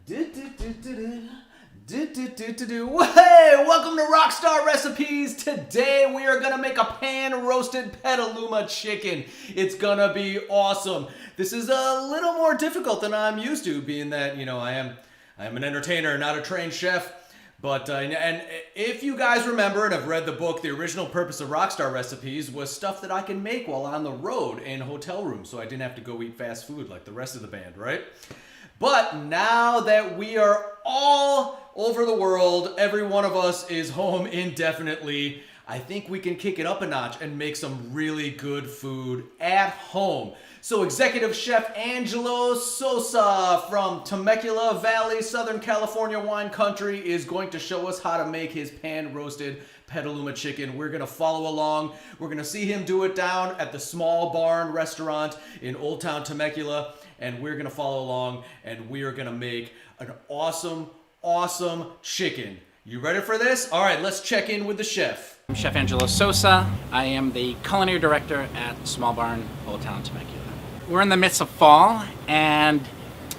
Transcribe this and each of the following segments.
Hey, welcome to Rockstar Recipes. Today we are gonna make a pan-roasted Petaluma chicken. It's gonna be awesome. This is a little more difficult than I'm used to, being that I am an entertainer, not a trained chef. But and if you guys remember and have read the book, the original purpose of Rockstar Recipes was stuff that I can make while on the road in hotel rooms, so I didn't have to go eat fast food like the rest of the band, right? But now that we are all over the world, every one of us is home indefinitely, I think we can kick it up a notch and make some really good food at home. So Executive Chef Angelo Sosa from Temecula Valley, Southern California wine country is going to show us how to make his pan-roasted Petaluma chicken. We're going to follow along. We're going to see him do it down at the Small Barn restaurant in Old Town Temecula, and we're going to follow along, and we are going to make an awesome chicken. You ready for this? All right, let's check in with the chef. I'm Chef Angelo Sosa. I am the culinary director at Small Barn, Old Town Temecula. We're in the midst of fall, and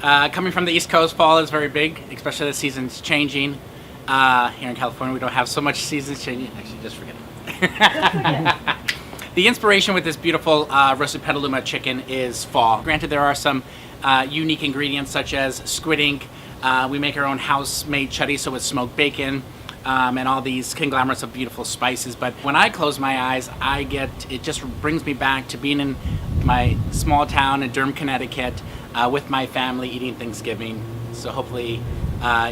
coming from the East Coast, fall is very big, especially the season's changing. Here in California, we don't have so much seasons changing. Actually, just forget it. The inspiration with this beautiful roasted Petaluma chicken is fall. Granted, there are some unique ingredients such as squid ink. We make our own house-made chorizo with smoked bacon, and all these conglomerates of beautiful spices. But when I close my eyes, it just brings me back to being in my small town in Durham, Connecticut, with my family eating Thanksgiving. So hopefully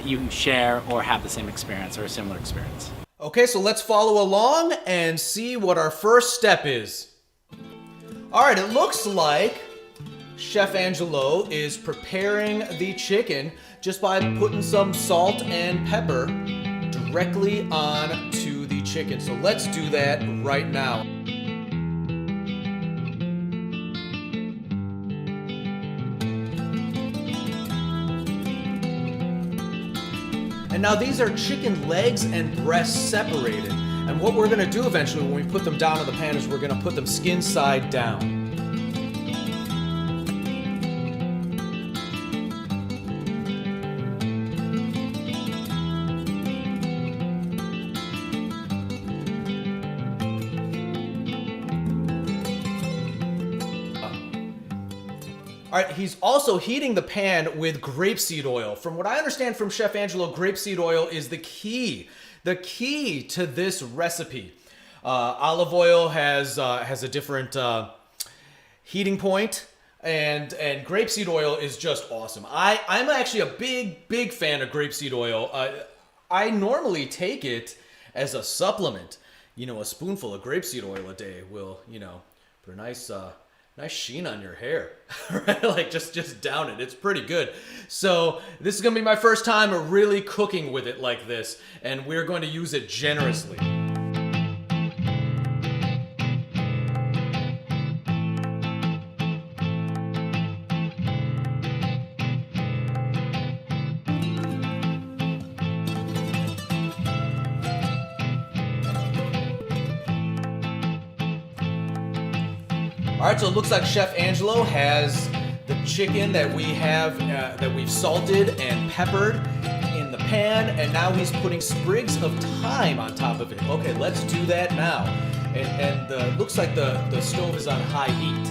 you share or have the same experience or a similar experience. Okay, so let's follow along and see what our first step is. All right, it looks like Chef Angelo is preparing the chicken just by putting some salt and pepper directly onto the chicken. So let's do that right now. And now these are chicken legs and breasts separated. And what we're gonna do eventually when we put them down in the pan is we're gonna put them skin side down. All right, he's also heating the pan with grapeseed oil. From what I understand from Chef Angelo, grapeseed oil is the key to this recipe. Olive oil has a different heating point, and grapeseed oil is just awesome. I'm actually a big fan of grapeseed oil. I normally take it as a supplement. A spoonful of grapeseed oil a day will, put a nice sheen on your hair, right? Like just down it. It's pretty good. So this is gonna be my first time of really cooking with it like this, and we're going to use it generously. All right, so it looks like Chef Angelo has the chicken that we have, that we've salted and peppered in the pan, and now he's putting sprigs of thyme on top of it. Okay, let's do that now. And looks like the stove is on high heat.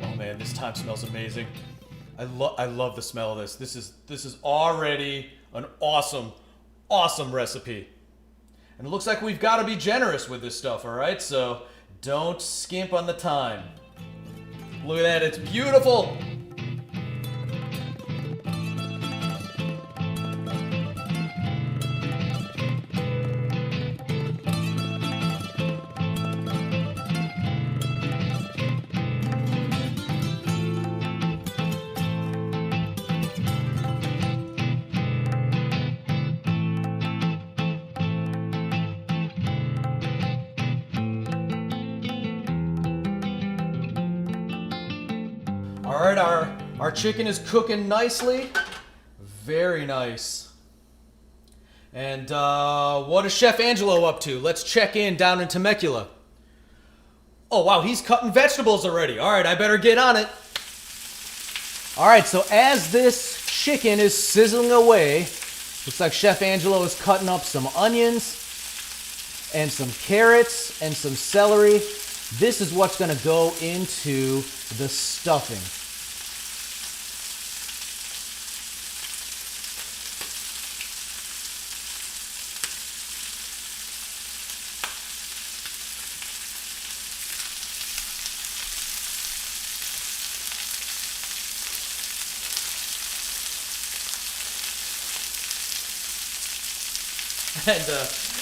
Oh man, this thyme smells amazing. I love the smell of this. This is already an awesome recipe. And it looks like we've got to be generous with this stuff, all right? So don't skimp on the thyme. Look at that, it's beautiful. All right, our chicken is cooking nicely. Very nice. And what is Chef Angelo up to? Let's check in down in Temecula. Oh, wow, he's cutting vegetables already. All right, I better get on it. All right, so as this chicken is sizzling away, looks like Chef Angelo is cutting up some onions and some carrots and some celery. This is what's gonna go into the stuffing.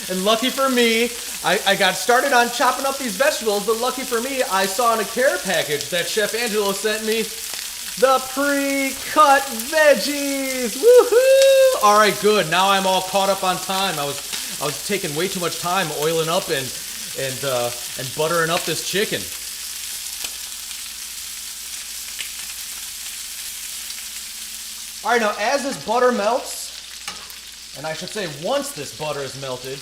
And lucky for me, I got started on chopping up these vegetables, but lucky for me, I saw in a care package that Chef Angelo sent me the pre-cut veggies. Woohoo! All right, good. Now I'm all caught up on time. I was taking way too much time oiling up and buttering up this chicken. All right, now as this butter melts, and I should say once this butter is melted,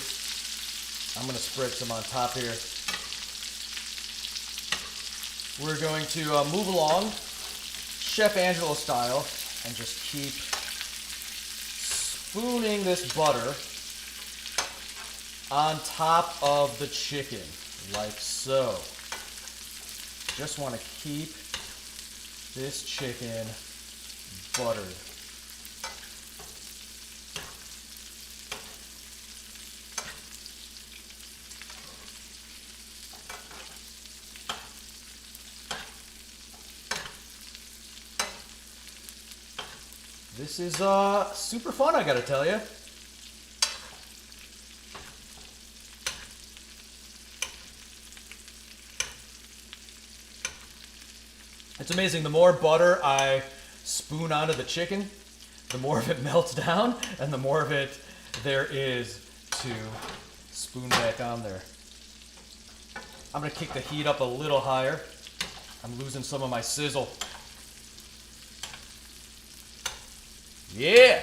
I'm going to spread some on top here. We're going to move along Chef Angelo style and just keep spooning this butter on top of the chicken, like so. Just want to keep this chicken buttered. This is super fun, I gotta tell you. It's amazing, the more butter I spoon onto the chicken, the more of it melts down, and the more of it there is to spoon back on there. I'm gonna kick the heat up a little higher. I'm losing some of my sizzle. Yeah!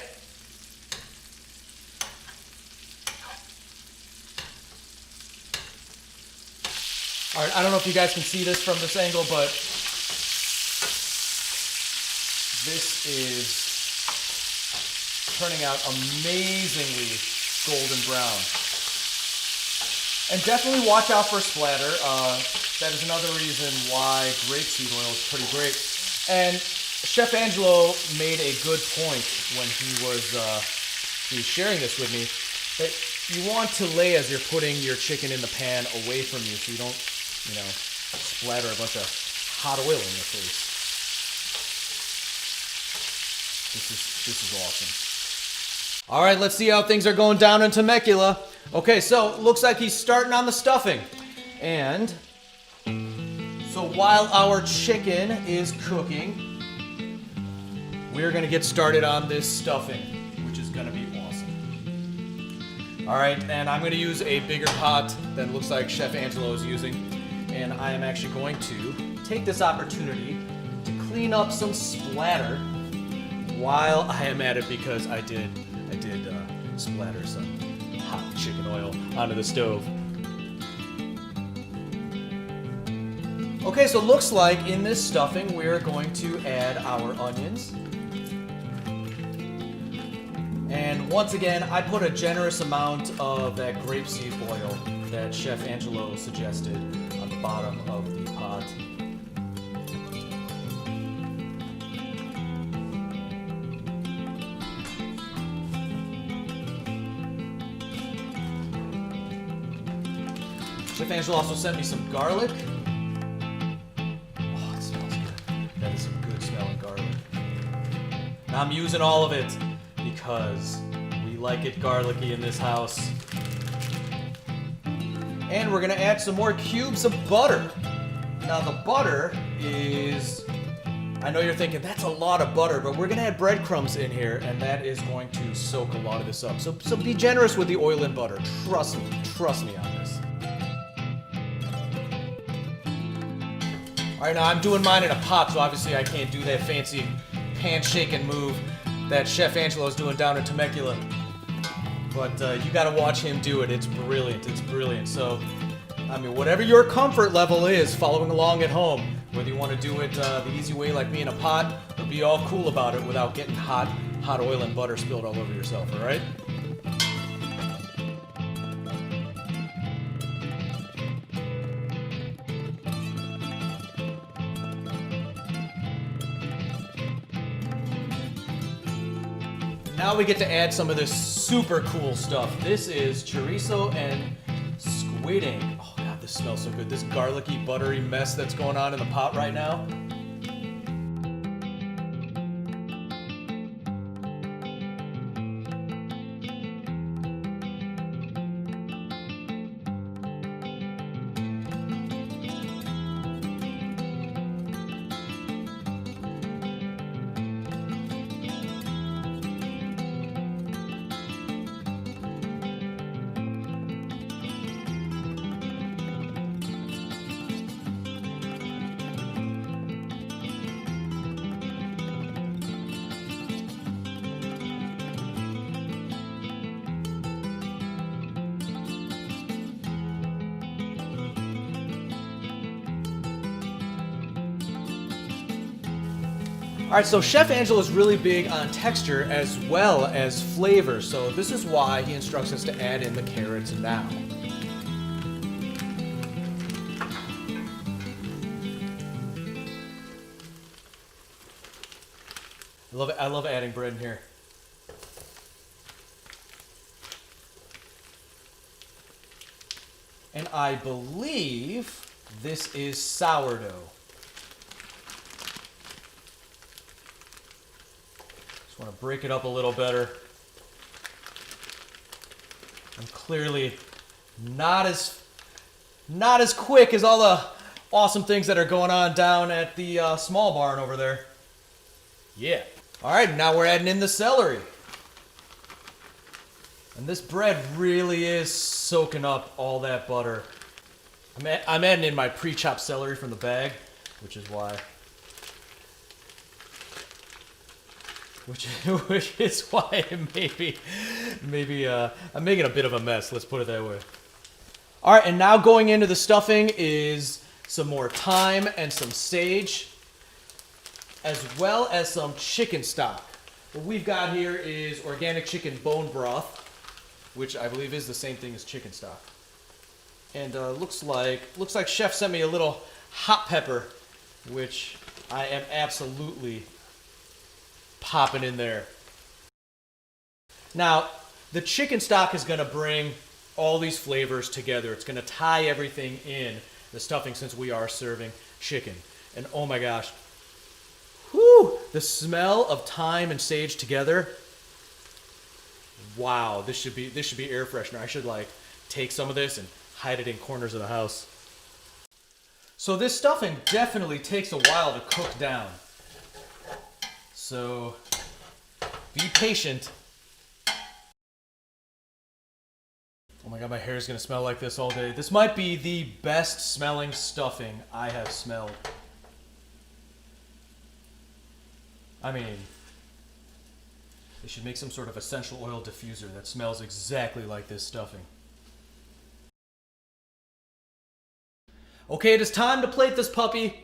Alright, I don't know if you guys can see this from this angle, but this is turning out amazingly golden brown. And definitely watch out for splatter. That is another reason why grapeseed oil is pretty great. And Chef Angelo made a good point when he was sharing this with me, that you want to lay as you're putting your chicken in the pan away from you so you don't, splatter a bunch of hot oil in your face. This is awesome. All right, let's see how things are going down in Temecula. Okay, so looks like he's starting on the stuffing. And so while our chicken is cooking, we're gonna get started on this stuffing, which is gonna be awesome. All right, and I'm gonna use a bigger pot than looks like Chef Angelo is using. And I am actually going to take this opportunity to clean up some splatter while I am at it, because I did splatter some hot chicken oil onto the stove. Okay, so looks like in this stuffing we're going to add our onions. And once again, I put a generous amount of that grapeseed oil that Chef Angelo suggested on the bottom of the pot. Chef Angelo also sent me some garlic. Oh, it smells good. That is some good smelling garlic. Now I'm using all of it because we like it garlicky in this house. And we're gonna add some more cubes of butter. Now the butter is, I know you're thinking that's a lot of butter, but we're gonna add breadcrumbs in here, and that is going to soak a lot of this up. So be generous with the oil and butter. Trust me on this. All right, now I'm doing mine in a pot, so obviously I can't do that fancy pan shaking move that Chef Angelo is doing down in Temecula. But you gotta watch him do it. It's brilliant. It's brilliant. So I mean, whatever your comfort level is following along at home, whether you want to do it the easy way like me in a pot, or be all cool about it without getting hot oil and butter spilled all over yourself, all right? Now we get to add some of this super cool stuff. This is chorizo and squid ink. Oh God, this smells so good. This garlicky, buttery mess that's going on in the pot right now. All right, so Chef Angelo is really big on texture as well as flavor, so this is why he instructs us to add in the carrots now. I love adding bread in here. And I believe this is sourdough. Just want to break it up a little better. I'm clearly not as quick as all the awesome things that are going on down at the small barn over there. Yeah. All right, now we're adding in the celery. And this bread really is soaking up all that butter. I'm adding in my pre-chopped celery from the bag, which is why maybe I'm making a bit of a mess, let's put it that way. All right, and now going into the stuffing is some more thyme and some sage, as well as some chicken stock. What we've got here is organic chicken bone broth, which I believe is the same thing as chicken stock. And looks like Chef sent me a little hot pepper, which I am absolutely popping in there. Now, the chicken stock is going to bring all these flavors together. It's going to tie everything in, the stuffing, since we are serving chicken. And oh my gosh, whew, the smell of thyme and sage together. Wow, this should be air freshener. I should like take some of this and hide it in corners of the house. So this stuffing definitely takes a while to cook down. So be patient. Oh my God, my hair is gonna smell like this all day. This might be the best smelling stuffing I have smelled. I mean, they should make some sort of essential oil diffuser that smells exactly like this stuffing. Okay, it is time to plate this puppy.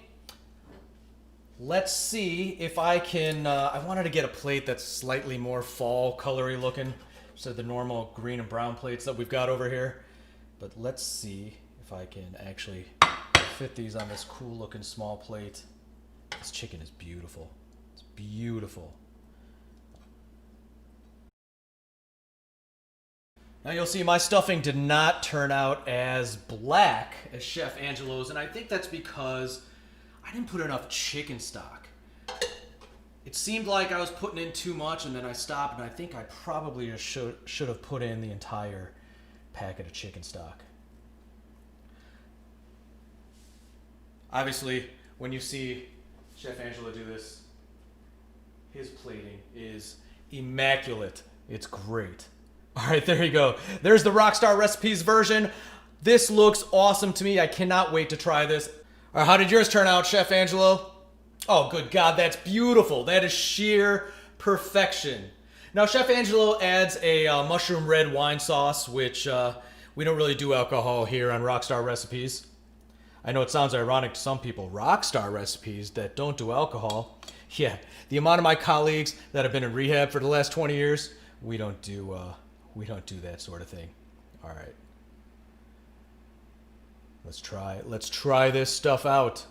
Let's see if I can, I wanted to get a plate that's slightly more fall colory looking instead of the normal green and brown plates that we've got over here. But let's see if I can actually fit these on this cool looking small plate. This chicken is beautiful. It's beautiful. Now you'll see my stuffing did not turn out as black as Chef Angelo's, and I think that's because I didn't put enough chicken stock. It seemed like I was putting in too much, and then I stopped, and I think I probably just should have put in the entire packet of chicken stock. Obviously, when you see Chef Angelo do this, his plating is immaculate. It's great. All right, there you go. There's the Rockstar Recipes version. This looks awesome to me. I cannot wait to try this. All right, how did yours turn out, Chef Angelo? Oh, good God, that's beautiful. That is sheer perfection. Now, Chef Angelo adds a mushroom red wine sauce, which We don't really do alcohol here on Rockstar Recipes. I know it sounds ironic to some people, Rockstar Recipes that don't do alcohol. Yeah, the amount of my colleagues that have been in rehab for the last 20 years, we don't do that sort of thing. All right. Let's try this stuff out.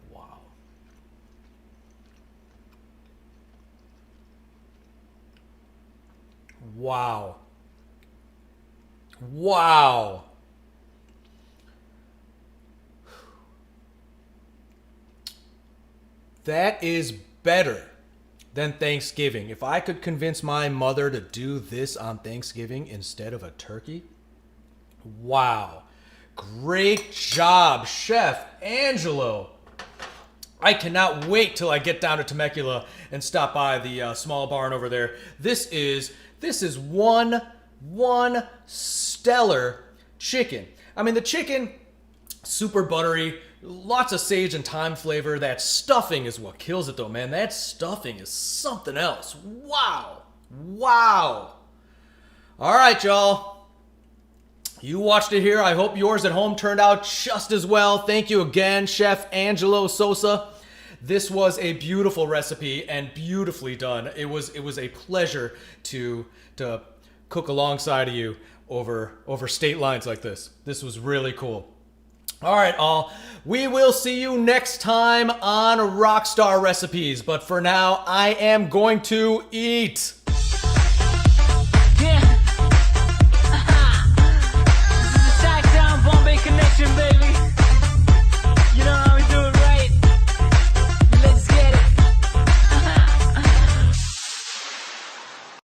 Wow. Wow. Wow. That is better than Thanksgiving. If I could convince my mother to do this on Thanksgiving instead of a turkey, wow. Great job, Chef Angelo. I cannot wait till I get down to Temecula and stop by the small barn over there. This is one stellar chicken. I mean, the chicken, super buttery, lots of sage and thyme flavor. That stuffing is what kills it though, man. That stuffing is something else. Wow. Wow. All right, y'all. You watched it here. I hope yours at home turned out just as well. Thank you again, Chef Angelo Sosa. This was a beautiful recipe and beautifully done. It was a pleasure to cook alongside of you over state lines like this. This was really cool. All right, all. We will see you next time on Rockstar Recipes. But for now, I am going to eat.